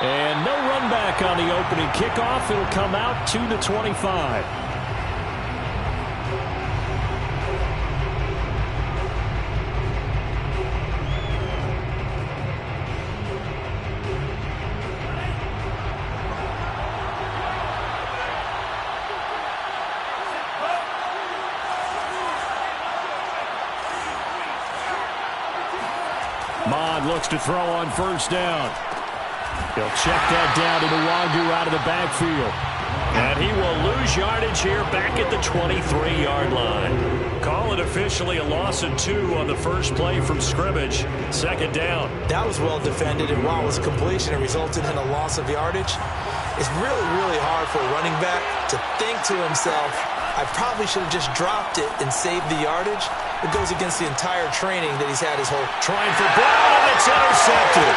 And no run back on the opening kickoff. It'll come out to the 25. Mond looks to throw on first down. He'll check that down to Nwangu out of the backfield. And he will lose yardage here back at the 23-yard line. Call it officially a loss of 2 on the first play from scrimmage. Second down. That was well defended, and while it was completion, it resulted in a loss of yardage. It's really, really hard for a running back to think to himself, I probably should have just dropped it and saved the yardage. It goes against the entire training that he's had his whole... Trying for Brown, and it's intercepted.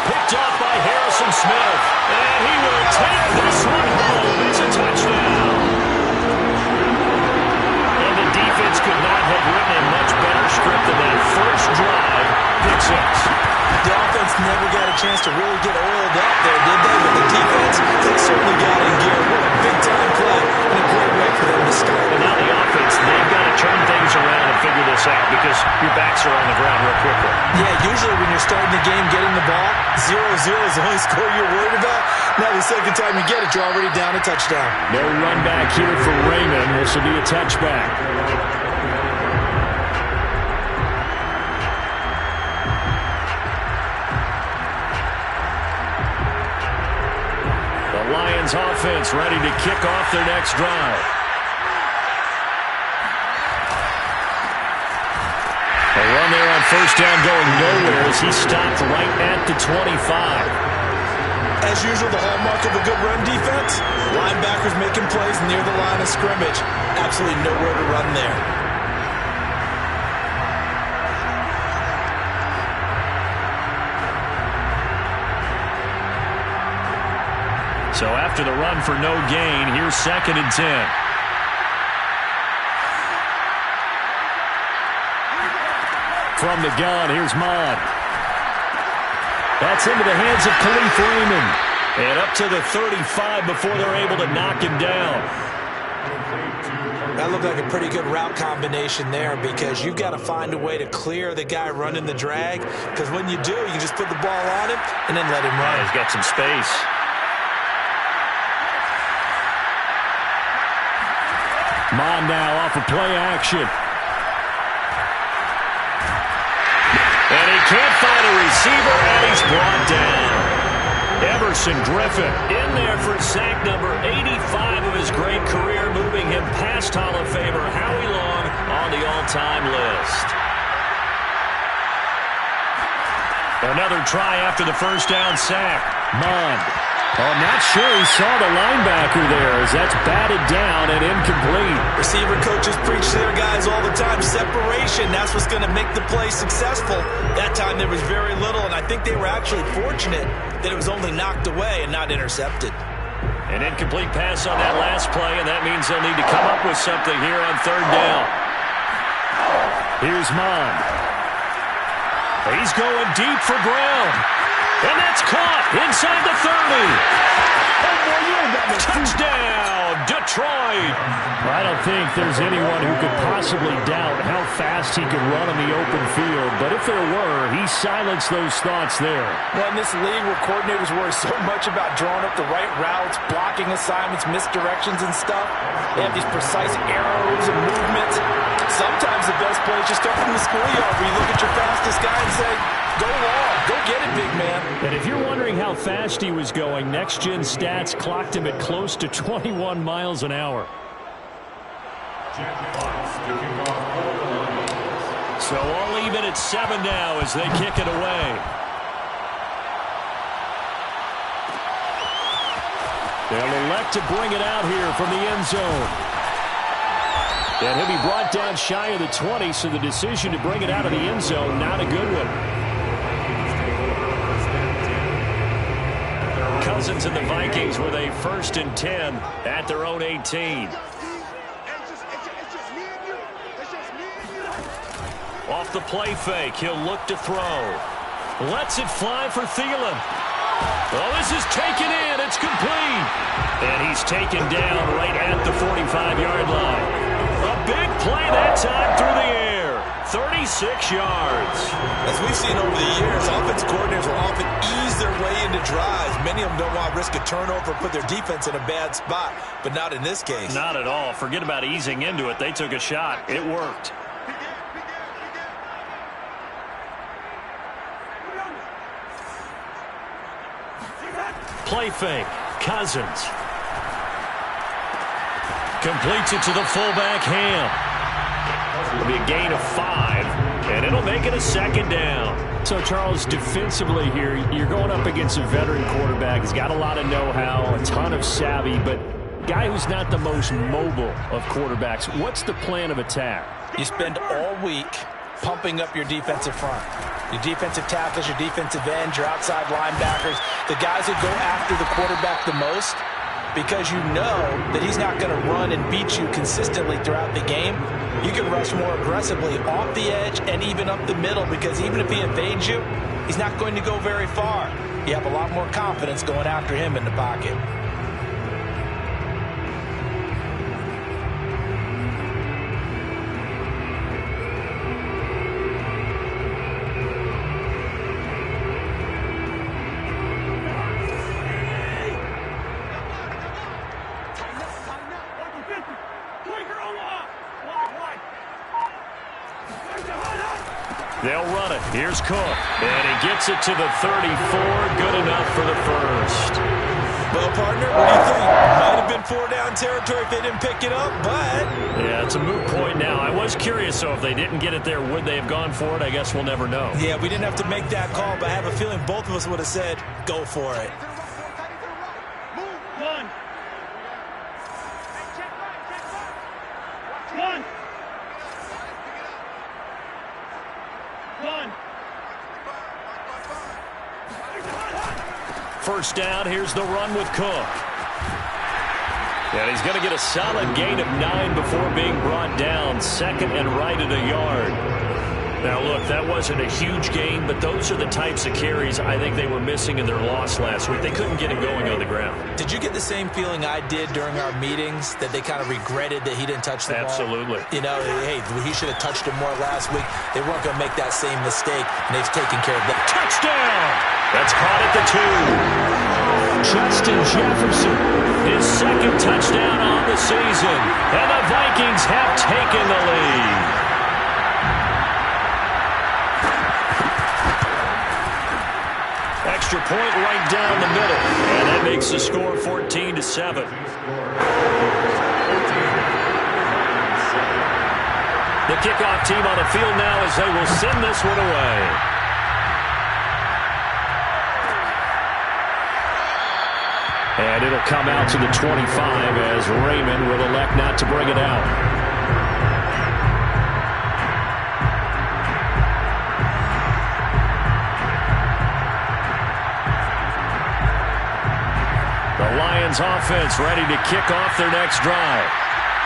Picked off by Harrison Smith. And he will take this one home. It's a touchdown. And the defense could not have written a much better script than that first drive. Pick 6. The offense never got a chance to really get oiled up there, did they? But the defense, they certainly got in gear. What a big-time play and a great way for them to start. And now the offense, they've got to turn things around and figure this out because your backs are on the ground real quickly. Yeah, usually when you're starting the game getting the ball, 0-0 is the only score you're worried about. Now the second time you get it, you're already down a touchdown. No run back here for Raymond. This will be a touchback. Lions offense ready to kick off their next drive. A run there on first down going nowhere as he stopped right at the 25. As usual, the hallmark of a good run defense, linebackers making plays near the line of scrimmage. Absolutely nowhere to run there. So after the run for no gain, here's 2nd and 10. From the gun, here's Mond. That's into the hands of Khalif Raymond. And up to the 35 before they're able to knock him down. That looked like a pretty good route combination there because you've got to find a way to clear the guy running the drag. Because when you do, you just put the ball on him and then let him run. He's got some space. Mond now off of play action. And he can't find a receiver, and he's brought down. Emerson Griffin in there for sack number 85 of his great career, moving him past Hall of Famer Howie Long on the all-time list. Another try after the first down sack. Mond. I'm not sure he saw the linebacker there as that's batted down and incomplete. Receiver coaches preach to their guys all the time. Separation, that's what's going to make the play successful. That time there was very little, and I think they were actually fortunate that it was only knocked away and not intercepted. An incomplete pass on that last play, and that means they'll need to come up with something here on third down. Here's Mond. He's going deep for Brown. And that's caught inside the 30. Touchdown, Detroit. I don't think there's anyone who could possibly doubt how fast he could run on the open field. But if there were, he silenced those thoughts there. Well, in this league where coordinators worry so much about drawing up the right routes, blocking assignments, misdirections and stuff, they have these precise arrows and movements. Sometimes the best play is just start from the schoolyard where you look at your fastest guy and say, go long, go get it, big man. And if you're wondering how fast he was going, Next Gen Stats clocked him at close to 21 miles an hour. So all even at 7 now as they kick it away. They'll elect to bring it out here from the end zone. And he'll be brought down shy of the 20, so the decision to bring it out of the end zone, not a good one. Cousins and the Vikings with a 1st and 10 at their own 18. Off the play fake, he'll look to throw. Lets it fly for Thielen. Oh, This is taken in. It's complete. And he's taken down right at the 45-yard line. A big play that time through the air. 36 yards. As we've seen over the years, offensive coordinators will often ease their way into drives. Many of them don't want to risk a turnover or put their defense in a bad spot, but not in this case. Not at all. Forget about easing into it. They took a shot. It worked. Play fake. Cousins. Completes it to the fullback, Ham. It'll be a gain of 5, and it'll make it a second down. So, Charles, defensively here, you're going up against a veteran quarterback. He's got a lot of know-how, a ton of savvy, but guy who's not the most mobile of quarterbacks. What's the plan of attack? You spend all week pumping up your defensive front. Your defensive tackles, your defensive ends, your outside linebackers, the guys who go after the quarterback the most, because you know that he's not going to run and beat you consistently throughout the game. You can rush more aggressively off the edge and even up the middle, because even if he evades you, he's not going to go very far. You have a lot more confidence going after him in the pocket. They'll run it. Here's Cook. And he gets it to the 34. Good enough for the first. Well, partner, what do you think? Might have been 4-down territory if they didn't pick it up, but... Yeah, it's a moot point now. I was curious, so if they didn't get it there, would they have gone for it? I guess we'll never know. Yeah, we didn't have to make that call, but I have a feeling both of us would have said, go for it. First down, here's the run with Cook. And he's going to get a solid gain of 9 before being brought down. Second and right at a yard. Now, look, that wasn't a huge gain, but those are the types of carries I think they were missing in their loss last week. They couldn't get it going on the ground. Did you get the same feeling I did during our meetings, that they kind of regretted that he didn't touch the ball? Absolutely. You know, hey, he should have touched it more last week. They weren't going to make that same mistake, and they've taken care of that. Touchdown! That's caught at the 2. Justin Jefferson, his second touchdown on the season. And the Vikings have taken the lead. Extra point right down the middle. And that makes the score 14-7. The kickoff team on the field now as they will send this one away. And it'll come out to the 25 as Raymond will elect not to bring it out. The Lions offense ready to kick off their next drive.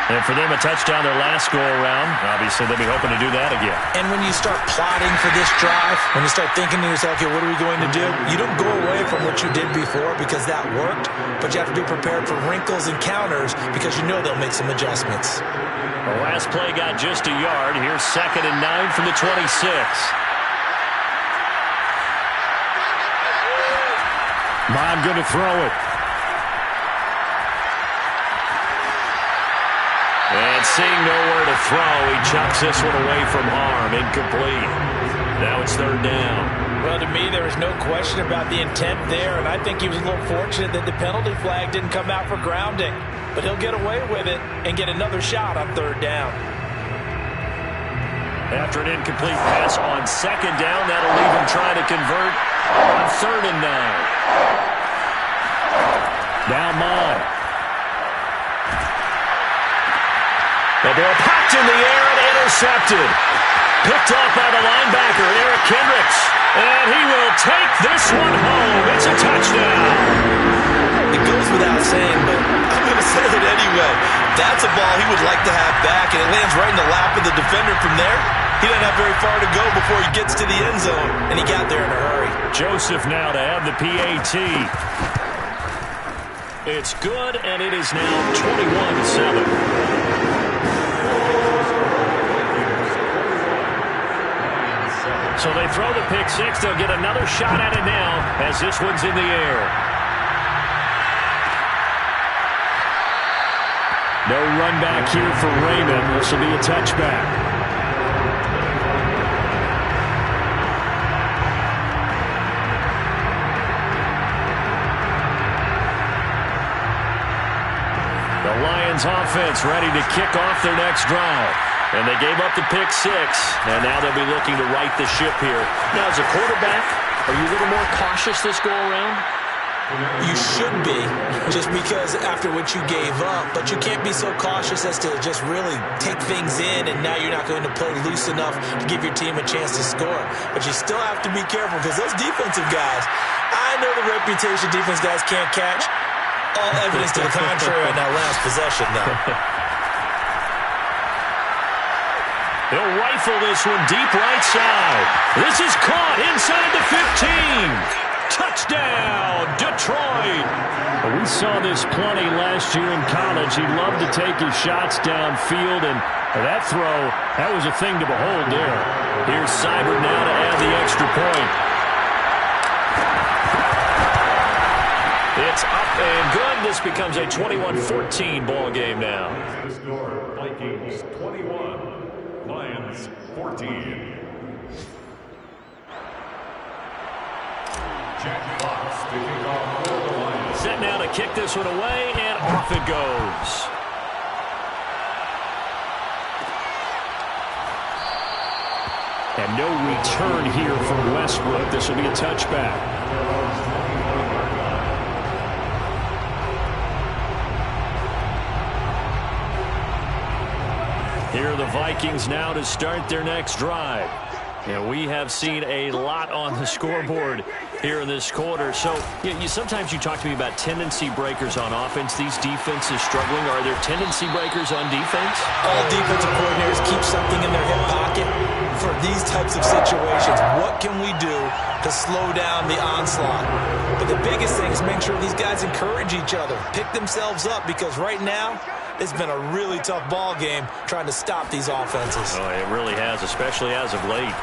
And for them, a touchdown their last go-around. Obviously, they'll be hoping to do that again. And when you start plotting for this drive, when you start thinking to yourself, okay, what are we going to do? You don't go away from what you did before because that worked, but you have to be prepared for wrinkles and counters because you know they'll make some adjustments. The last play got just a yard. Here's 2nd and 9 from the 26. Mom going to throw it. And seeing nowhere to throw, he chucks this one away from harm. Incomplete. Now it's 3rd down. Well, to me, there was no question about the intent there, and I think he was a little fortunate that the penalty flag didn't come out for grounding. But he'll get away with it and get another shot on 3rd down. After an incomplete pass on 2nd down, that'll leave him trying to convert on 3rd and 9. Now Mond. The ball popped in the air and intercepted. Picked off by the linebacker, Eric Kendricks. And he will take this one home. It's a touchdown. It goes without saying, but I'm going to say it anyway. That's a ball he would like to have back, and it lands right in the lap of the defender from there. He doesn't have very far to go before he gets to the end zone, and he got there in a hurry. Joseph now to have the PAT. It's good, and it is now 21-7. So they throw the pick six. They'll get another shot at it now as this one's in the air. No run back here for Raymond. This will be a touchback. The Lions offense ready to kick off their next drive. And they gave up the pick six, and now they'll be looking to right the ship here. Now, as a quarterback, are you a little more cautious this go-around? You should be, just because after what you gave up. But you can't be so cautious as to just really take things in, and now you're not going to play loose enough to give your team a chance to score. But you still have to be careful, because those defensive guys, I know the reputation defense guys can't catch. All evidence to the contrary on that last possession, though. He'll rifle this one deep right side. This is caught inside the 15. Touchdown, Detroit. We saw this plenty last year in college. He loved to take his shots downfield, and that throw, that was a thing to behold there. Here's Seibert now to add the extra point. It's up and good. This becomes a 21-14 ball game now. Vikings 21. Lions 14. Jack Fox to kick off for the Lions. Set now to kick this one away, and off it goes. And no return here from Westbrook. This will be a touchback. Here are the Vikings now to start their next drive. And we have seen a lot on the scoreboard here in this quarter. So sometimes you talk to me about tendency breakers on offense. These defenses struggling. Are there tendency breakers on defense? All defensive coordinators keep something in their hip pocket for these types of situations. What can we do to slow down the onslaught? But the biggest thing is make sure these guys encourage each other, pick themselves up, because right now it's been a really tough ball game trying to stop these offenses. Oh, it really has, especially as of late.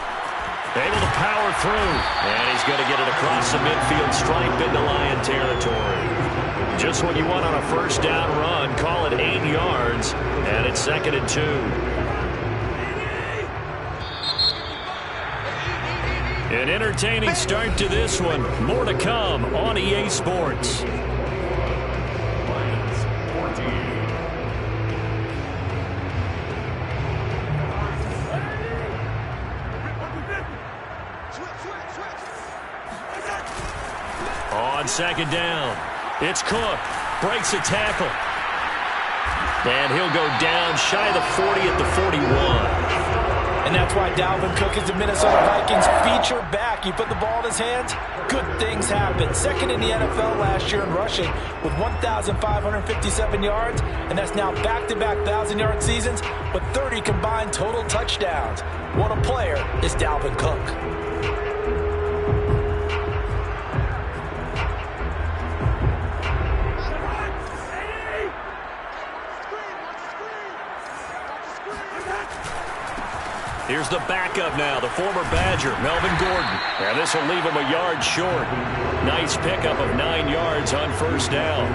Able to power through, and he's going to get it across the midfield stripe into Lion territory. Just what you want on a first down run. Call it 8 yards, and it's 2nd and 2. An entertaining start to this one. More to come on EA Sports. Lions 14. On 2nd down, it's Cook. Breaks a tackle. And he'll go down shy of the 40 at the 41. And that's why Dalvin Cook is the Minnesota Vikings feature back. You put the ball in his hands, good things happen. Second in the NFL last year in rushing with 1,557 yards, and that's now back-to-back 1,000-yard seasons with 30 combined total touchdowns. What a player is Dalvin Cook. Here's the backup now, the former Badger, Melvin Gordon. And this will leave him a yard short. Nice pickup of 9 yards on first down.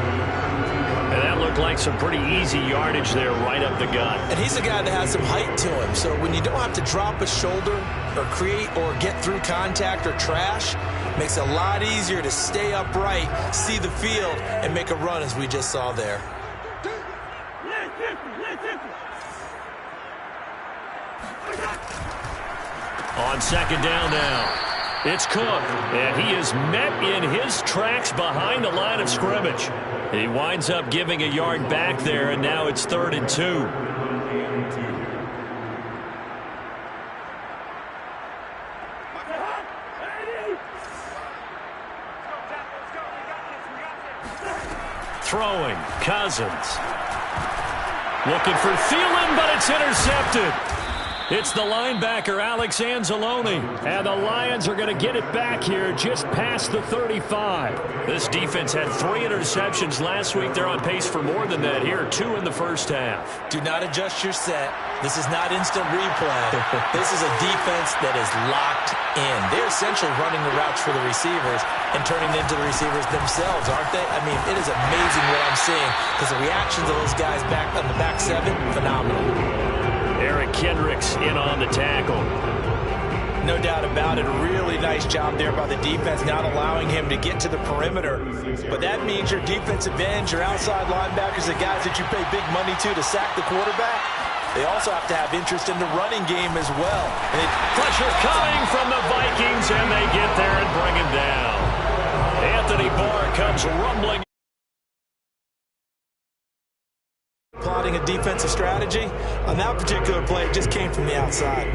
And that looked like some pretty easy yardage there right up the gut. And he's a guy that has some height to him. So when you don't have to drop a shoulder or create or get through contact or trash, makes it a lot easier to stay upright, see the field, and make a run as we just saw there. On 2nd down now, it's Cook, and he is met in his tracks behind the line of scrimmage. He winds up giving a yard back there, and now it's 3rd and 2. Throwing, Cousins. Looking for Thielen, but it's intercepted. It's the linebacker, Alex Anzalone. And the Lions are going to get it back here just past the 35. This defense had 3 interceptions last week. They're on pace for more than that here. 2 in the first half. Do not adjust your set. This is not instant replay. This is a defense that is locked in. They're essentially running the routes for the receivers and turning into the receivers themselves, aren't they? I mean, it is amazing what I'm seeing because the reactions of those guys back on the back 7, phenomenal. Eric Kendricks in on the tackle. No doubt about it. A really nice job there by the defense, not allowing him to get to the perimeter. But that means your defensive ends, your outside linebackers, the guys that you pay big money to sack the quarterback, they also have to have interest in the running game as well. Pressure coming from the Vikings, and they get there and bring him down. Anthony Barr comes rumbling. Plotting a defensive strategy. On that particular play, it just came from the outside.